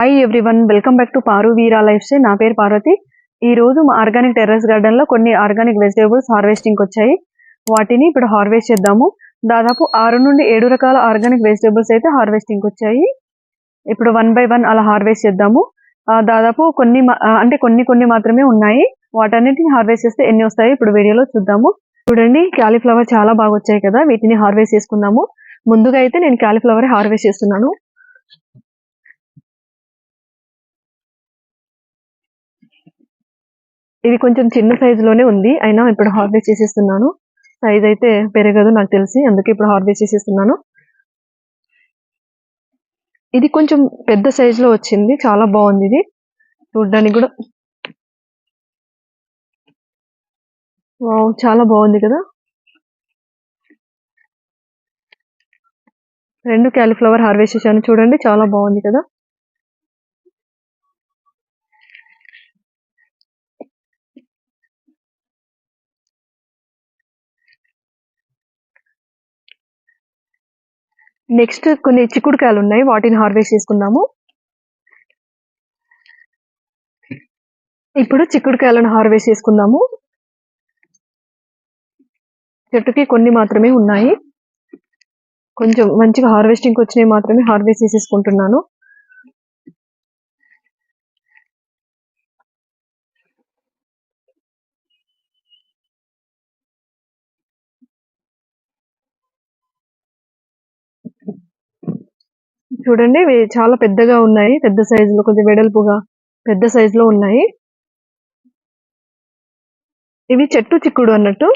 Hi everyone, welcome back to Paru Veera life style. నా పేరు పార్వతి. ఈ రోజు మా ఆర్గానిక్ టెర్రస్ గార్డెన్ లో కొన్ని ఆర్గానిక్ వెజిటేబుల్స్ హార్వెస్టింగ్ వచ్చాయి. వాటిని ఇప్పుడు హార్వెస్ట్ చేద్దాము. దాదాపు 6 నుండి 7 రకాల ఆర్గానిక్ వెజిటేబుల్స్ అయితే హార్వెస్టింగ్ వచ్చాయి. ఇప్పుడు 1 బై 1 అలా హార్వెస్ట్ చేద్దాము. దాదాపు కొన్ని మాత్రమే ఉన్నాయి. వాటన్నిటిని హార్వెస్ట్ చేస్తే ఎన్ని వస్తాయి ఇప్పుడు వీడియోలో చూద్దాము. చూడండి, క్యాలీఫ్లవర్ చాలా బాగా వచ్చాయి కదా, వీటిని హార్వెస్ట్ చేసుకుందాము. ముందుగా అయితే నేను క్యాలీఫ్లవర్ హార్వెస్ట్ చేస్తున్నాను. ఇది కొంచెం చిన్న సైజులోనే ఉంది, అయినా ఇప్పుడు హార్వెస్ట్ చేసేస్తున్నాను. సైజ్ అయితే పెరగదు నాకు తెలిసి, అందుకే ఇప్పుడు హార్వెస్ట్ చేసేస్తున్నాను. ఇది కొంచెం పెద్ద సైజులో వచ్చింది, చాలా బాగుంది. ఇది చూడడానికి కూడా చాలా బాగుంది కదా. 2 క్యాలీఫ్లవర్ హార్వెస్ట్ చేశాను, చూడండి చాలా బాగుంది కదా. నెక్స్ట్ కొన్ని చిక్కుడుకాయలు ఉన్నాయి, వాటిని హార్వెస్ట్ చేసుకుందాము. ఇప్పుడు చిక్కుడుకాయలను హార్వెస్ట్ చేసుకుందాము. చెట్టుకి కొన్ని మాత్రమే ఉన్నాయి, కొంచెం మంచిగా హార్వెస్టింగ్ వచ్చినవి మాత్రమే హార్వెస్ట్ చేసేసుకుంటున్నాను. చూడండి, ఇవి చాలా పెద్దగా ఉన్నాయి, పెద్ద సైజులో, కొంచెం వెడల్పుగా పెద్ద సైజులో ఉన్నాయి. ఇవి చెట్టు చిక్కుడు అన్నట్టు,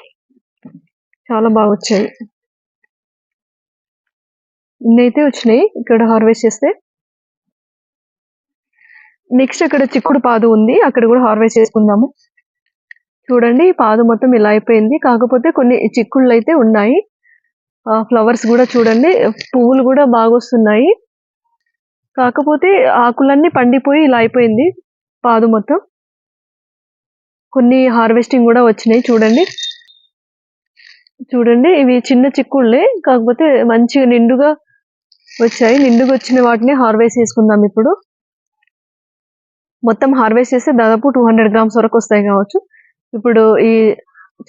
చాలా బాగా వచ్చాయి. ఇన్నైతే వచ్చినాయి ఇక్కడ హార్వెస్ట్ చేస్తే. నెక్స్ట్ అక్కడ చిక్కుడు పాదు ఉంది, అక్కడ కూడా హార్వెస్ట్ చేసుకుందాము. చూడండి, పాదు మొత్తం ఇలా అయిపోయింది, కాకపోతే కొన్ని చిక్కుళ్ళు అయితే ఉన్నాయి. ఫ్లవర్స్ కూడా చూడండి, పువ్వులు కూడా బాగా వస్తున్నాయి, కాకపోతే ఆకులన్నీ పండిపోయి ఇలా అయిపోయింది పాదు మొత్తం. కొన్ని హార్వెస్టింగ్ కూడా వచ్చినాయి, చూడండి ఇవి చిన్న చిక్కుళ్ళే, కాకపోతే మంచిగా నిండుగా వచ్చాయి. నిండుగా వచ్చిన వాటిని హార్వెస్ట్ చేసుకుందాం. ఇప్పుడు మొత్తం హార్వెస్ట్ చేస్తే దాదాపు 200 గ్రామ్స్ వరకు వస్తాయి కావచ్చు. ఇప్పుడు ఈ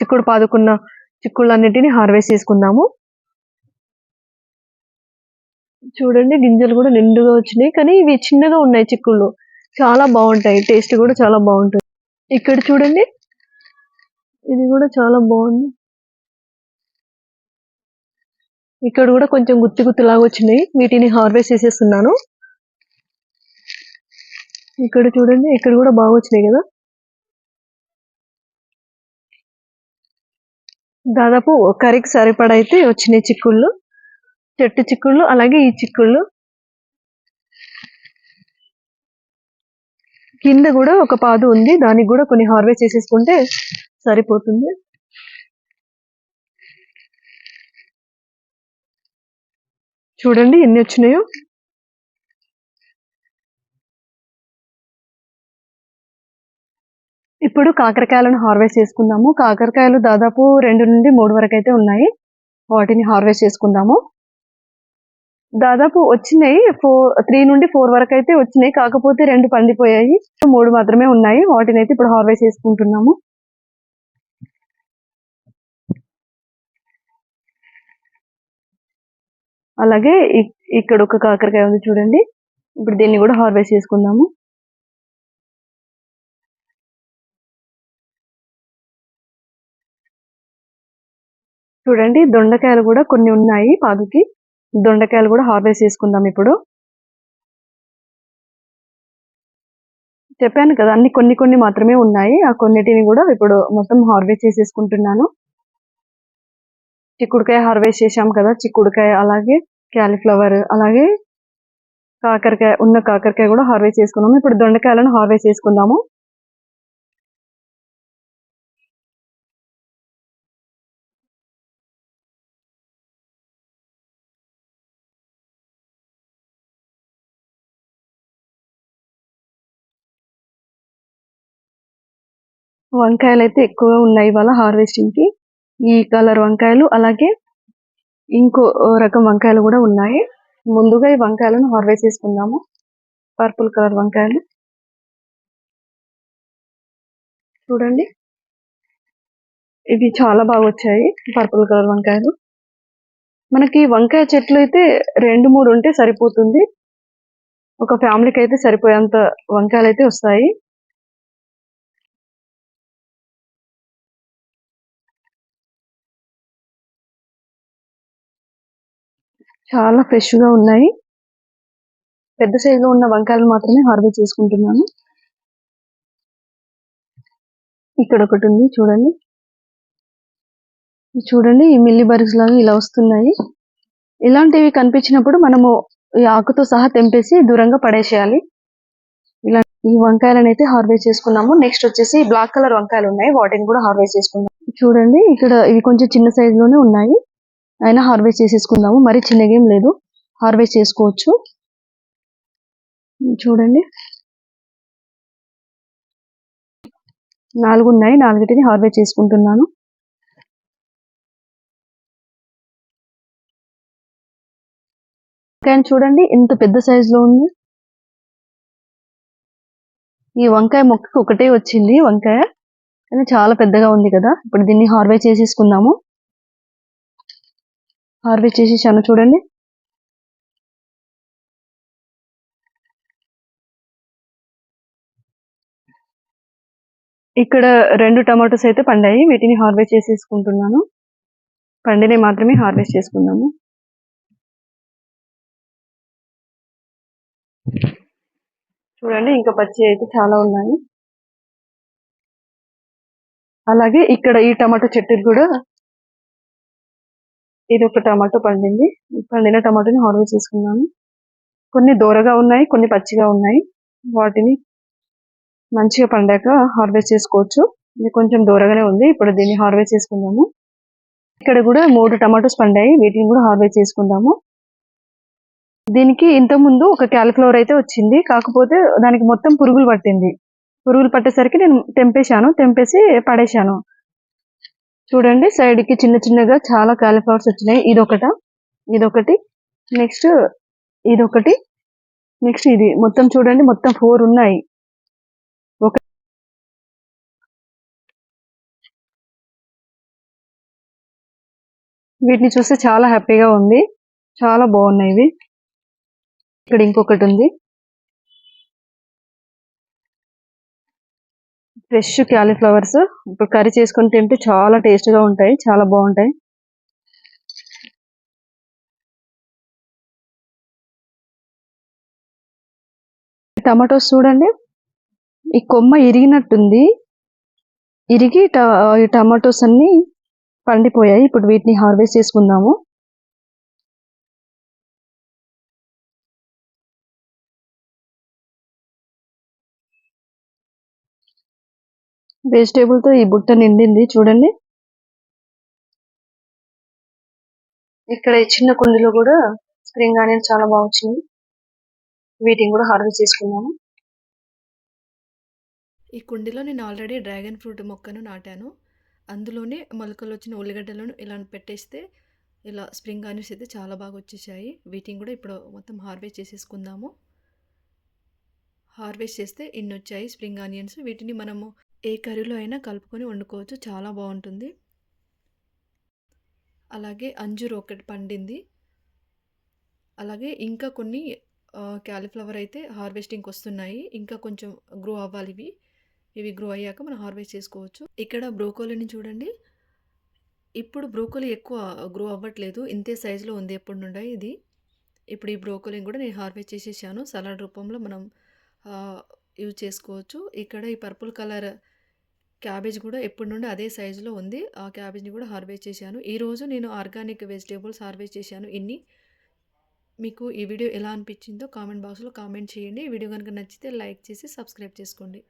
చిక్కుడు పాదుకున్న చిక్కుళ్ళన్నిటిని హార్వెస్ట్ చేసుకుందాము. చూడండి, గింజలు కూడా నిండుగా వచ్చినాయి, కానీ ఇవి చిన్నగా ఉన్నాయి చిక్కుళ్ళు, చాలా బాగుంటాయి, టేస్ట్ కూడా చాలా బాగుంటుంది. ఇక్కడ చూడండి, ఇది కూడా చాలా బాగుంది. ఇక్కడ కూడా కొంచెం గుత్తిలాగా వచ్చినాయి, వీటిని హార్వెస్ట్ చేసేస్తున్నాను. ఇక్కడ చూడండి, ఇక్కడ కూడా బాగా వచ్చినాయి కదా. దాదాపు కర్రీకి సరిపడా అయితే వచ్చినాయి చిక్కుళ్ళు, చెట్టు చిక్కుళ్ళు, అలాగే ఈ చిక్కుళ్ళు. కింద కూడా ఒక పాదు ఉంది, దానికి కూడా కొన్ని హార్వెస్ట్ చేసేసుకుంటే సరిపోతుంది. చూడండి ఎన్ని వచ్చినాయో. ఇప్పుడు కాకరకాయలను హార్వెస్ట్ చేసుకుందాము. కాకరకాయలు దాదాపు 2 నుండి 3 వరకు అయితే ఉన్నాయి, వాటిని హార్వెస్ట్ చేసుకుందాము. దాదాపు వచ్చినాయి 3 నుండి 4 వరకు అయితే వచ్చినాయి, కాకపోతే 2 పండిపోయాయి, 3 మాత్రమే ఉన్నాయి. వాటిని అయితే ఇప్పుడు హార్వెస్ట్ చేసుకుంటున్నాము. అలాగే ఇక్కడ ఒక కాకరకాయ ఉంది చూడండి, ఇప్పుడు దీన్ని కూడా హార్వెస్ట్ చేసుకుందాము. చూడండి, దొండకాయలు కూడా కొన్ని ఉన్నాయి పాదుకి, దొండకాయలు కూడా హార్వెస్ట్ చేసుకుందాం. ఇప్పుడు చెప్పాను కదా, అన్ని కొన్ని మాత్రమే ఉన్నాయి, ఆ కొన్నిటిని కూడా ఇప్పుడు మొత్తం హార్వెస్ట్ చేసేసుకుంటున్నాను. చిక్కుడుకాయ హార్వెస్ట్ చేశాం కదా, చిక్కుడుకాయ, అలాగే క్యాలీఫ్లవర్, అలాగే కాకరకాయ కూడా హార్వెస్ట్ చేసుకున్నాము. ఇప్పుడు దొండకాయలను హార్వెస్ట్ చేసుకుందాము. వంకాయలు అయితే ఎక్కువగా ఉన్నాయి ఇవాళ హార్వెస్టింగ్ కి. ఈ కలర్ వంకాయలు, అలాగే ఇంకో రకం వంకాయలు కూడా ఉన్నాయి. ముందుగా ఈ వంకాయలను హార్వెస్ట్ చేసుకుందాము. పర్పుల్ కలర్ వంకాయలు చూడండి, ఇవి చాలా బాగా వచ్చాయి. పర్పుల్ కలర్ వంకాయలు మనకి వంకాయ చెట్లు అయితే 2-3 ఉంటే సరిపోతుంది. ఒక ఫ్యామిలీకి అయితే సరిపోయేంత వంకాయలు అయితే వస్తాయి. చాలా ఫ్రెష్ గా ఉన్నాయి. పెద్ద సైజులో ఉన్న వంకాయలు మాత్రమే హార్వెస్ట్ చేసుకుంటున్నాను. ఇక్కడ ఒకటి ఉంది చూడండి. చూడండి, ఈ మిల్లీ బర్గ్స్ లాగా ఇలా వస్తున్నాయి. ఇలాంటివి కనిపించినప్పుడు మనము ఈ ఆకుతో సహా తెంపేసి దూరంగా పడేసేయాలి. ఇలా ఈ వంకాయలను అయితే హార్వెస్ట్ చేసుకున్నాము. నెక్స్ట్ వచ్చేసి బ్లాక్ కలర్ వంకాయలు ఉన్నాయి, వాటిని కూడా హార్వెస్ట్ చేసుకుందాం. చూడండి, ఇక్కడ ఇవి కొంచెం చిన్న సైజ్ లోనే ఉన్నాయి, అయినా హార్వెస్ట్ చేసేసుకుందాము. మరి చిన్నగేం లేదు, హార్వెస్ట్ చేసుకోవచ్చు. చూడండి, 4 ఉన్నాయి, 4టిని హార్వెస్ట్ చేసుకుంటున్నాను. వంకాయ చూడండి ఎంత పెద్ద సైజ్ లో ఉంది. ఈ వంకాయ మొక్కకు ఒకటే వచ్చింది వంకాయ, కానీ చాలా పెద్దగా ఉంది కదా. ఇప్పుడు దీన్ని హార్వెస్ట్ చేసేసుకుందాము. హార్వెస్ట్ చేసేసాను చూడండి. ఇక్కడ 2 టమాటోస్ అయితే పండాయి, వీటిని హార్వెస్ట్ చేసేసుకుంటున్నాను. పండినవి మాత్రమే హార్వెస్ట్ చేసుకుందాము. చూడండి, ఇంకా పచ్చి అయితే చాలా ఉన్నాయి. అలాగే ఇక్కడ ఈ టమాటో చెట్టుకి కూడా ఇది ఒక టమాటో పండింది. పండిన టమాటోని హార్వెస్ట్ చేసుకున్నాను. కొన్ని దూరగా ఉన్నాయి, కొన్ని పచ్చిగా ఉన్నాయి. వాటిని మంచిగా పండాక హార్వెస్ట్ చేసుకోవచ్చు. ఇది కొంచెం దూరగానే ఉంది, ఇప్పుడు దీన్ని హార్వెస్ట్ చేసుకుందాము. ఇక్కడ కూడా 3 టమాటోస్ పండాయి, వీటిని కూడా హార్వెస్ట్ చేసుకుందాము. దీనికి ఇంతకుముందు ఒక క్యాలీఫ్లవర్ అయితే వచ్చింది, కాకపోతే దానికి మొత్తం పురుగులు పట్టింది. పురుగులు పట్టేసరికి నేను తెంపేసి పడేశాను. చూడండి, సైడ్ కి చిన్న చిన్నగా చాలా క్యాలీఫ్లవర్స్ వచ్చినాయి. ఇదొకటి, నెక్స్ట్ ఇదొకటి, నెక్స్ట్ ఇది. మొత్తం చూడండి, మొత్తం 4 ఉన్నాయి. వీటిని చూస్తే చాలా హ్యాపీగా ఉంది, చాలా బాగున్నాయి ఇవి. ఇక్కడ ఇంకొకటి ఉంది, ఫ్రెష్ క్యాలీఫ్లవర్స్. ఇప్పుడు కర్రీ చేసుకొని తింటే చాలా టేస్ట్ గా ఉంటాయి, చాలా బాగుంటాయి. టమాటోస్ చూడండి, ఈ కొమ్మ ఇరిగినట్టుంది, ఇరిగి ఈ టమాటోస్ అన్ని పండిపోయాయి. ఇప్పుడు వీటిని హార్వెస్ట్ చేసుకుందాము. వెజిటేబుల్ తో ఈ బుట్ట నిండింది చూడండి. ఇక్కడ ఈ చిన్న కుండీలో కూడా స్ప్రింగ్ ఆనియన్స్ చాలా బాగా వచ్చింది, వీటిని కూడా హార్వెస్ట్ చేసుకున్నాము. ఈ కుండీలో నేను ఆల్రెడీ డ్రాగన్ ఫ్రూట్ మొక్కను నాటాను. అందులోనే మొలకలు వచ్చిన ఉల్లిగడ్డలను ఇలా పెట్టేస్తే ఇలా స్ప్రింగ్ ఆనియన్స్ అయితే చాలా బాగా వచ్చేసాయి. వీటిని కూడా ఇప్పుడు మొత్తం హార్వెస్ట్ చేసేసుకుందాము. హార్వెస్ట్ చేస్తే ఇన్ని వచ్చాయి స్ప్రింగ్ ఆనియన్స్. వీటిని మనము ఏ కర్రీలో అయినా కలుపుకొని వండుకోవచ్చు, చాలా బాగుంటుంది. అలాగే అంజూరు ఒకటి పండింది. అలాగే ఇంకా కొన్ని క్యాలీఫ్లవర్ అయితే హార్వెస్టింగ్కి వస్తున్నాయి, ఇంకా కొంచెం గ్రో అవ్వాలి. ఇవి గ్రో అయ్యాక మనం హార్వెస్ట్ చేసుకోవచ్చు. ఇక్కడ బ్రోకోలీని చూడండి, ఇప్పుడు బ్రోకోలీ ఎక్కువ గ్రో అవ్వట్లేదు, ఇంతే సైజులో ఉంది ఎప్పటి నుండి ఇది. ఇప్పుడు ఈ బ్రోకోలీని కూడా నేను హార్వెస్ట్ చేసేసాను, సలాడ్ రూపంలో మనం యూజ్ చేసుకోవచ్చు. ఇక్కడ ఈ పర్పుల్ కలర్ క్యాబేజ్ కూడా ఎప్పటి నుండి అదే సైజులో ఉంది, ఆ క్యాబేజ్ని కూడా హార్వెస్ట్ చేశాను. ఈరోజు నేను ఆర్గానిక్ వెజిటేబుల్స్ హార్వెస్ట్ చేశాను ఇన్ని. మీకు ఈ వీడియో ఎలా అనిపించిందో కామెంట్ బాక్స్లో కామెంట్ చేయండి. ఈ వీడియో కనుక నచ్చితే లైక్ చేసి సబ్స్క్రైబ్ చేసుకోండి.